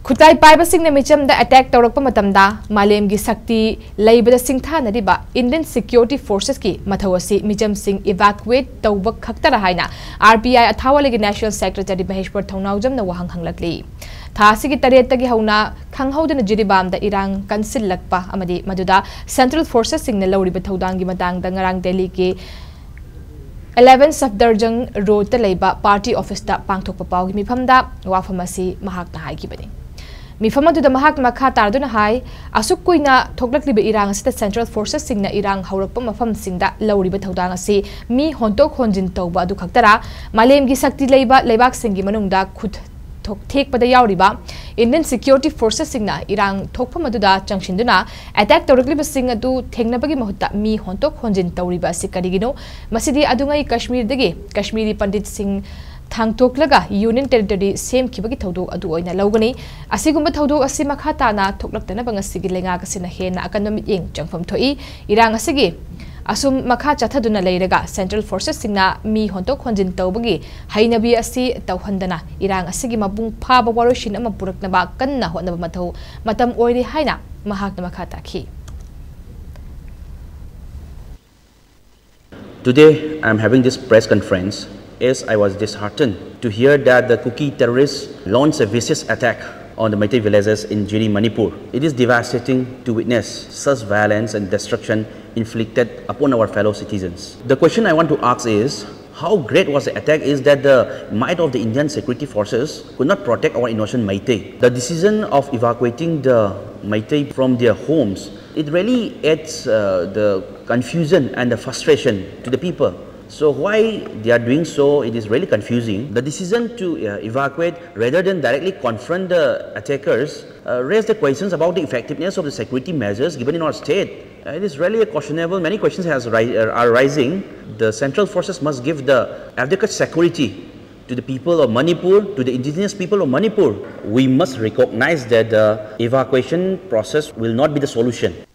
Khutlaipaiba singna meecham da attack tawrakpa matamda malem gi sakti laibada singtha nadiba Indian Security Forces ki mathou asi meecham sing evacuate thokpa-khaktara haina RPI athawalegi National Secretary Maheshwar Thounaojam na wahang hanglakli thasi gi tareta gi hauna khanghaudana jiribam da irang kansilakpa amadi maduda Central Forces singna lawriba thodang gi matang da ngarang Delhi ki 11 Safdarjung Road ta leiba party office da pangthokpa pau gi mifam da wafam asi mahak na haigibani Mifam adu da mahak makha tarduna hai asuk kuina thoklakliba irang asita Central Forces singna irang haurakpa mafam singda lawriba thodang asi mi hontok honjin tawba adu khaktara malem gi sakti leiba leibak singi manungda khut thok thekpada yauriba Indian Security Forces singna irang thokpa maduda changshinduna attack tawrakliba sing adu thengnabagi mahutta mi hontok honjin tawriba asi karigino masidi adungai Kashmir dagi Kashmiri Pandit Singh thangthokpaga Union Territory same kibagi thodok adu oina lawgani asigumba thodok asi makha tana thoklaktana bangasigi lenga kasina hena economic ing changfam thoi irang asigi asum makha chathaduna leiraga Central Forces singna mi hontok honjin tawbagi haina bi asi tawhandana irang asigi mabung phaba waroshin ama puraknaba kanna honaba mathou matam oiri haina mahakna makha takhi. Today I am having this press conference as I was disheartened to hear that the Kuki terrorists launched a vicious attack on the Meitei villages in Jiri, Manipur. It is devastating to witness such violence and destruction inflicted upon our fellow citizens. The question I want to ask is, how great was the attack is that the might of the Indian security forces could not protect our innocent Meitei. The decision of evacuating the Meitei from their homes, it really adds the confusion and the frustration to the people. So why they are doing so, it is really confusing. The decision to evacuate rather than directly confront the attackers raised the questions about the effectiveness of the security measures given in our state. It is really questionable. Many questions are rising. The central forces must give the adequate security to the people of Manipur, to the indigenous people of Manipur. We must recognize that the evacuation process will not be the solution.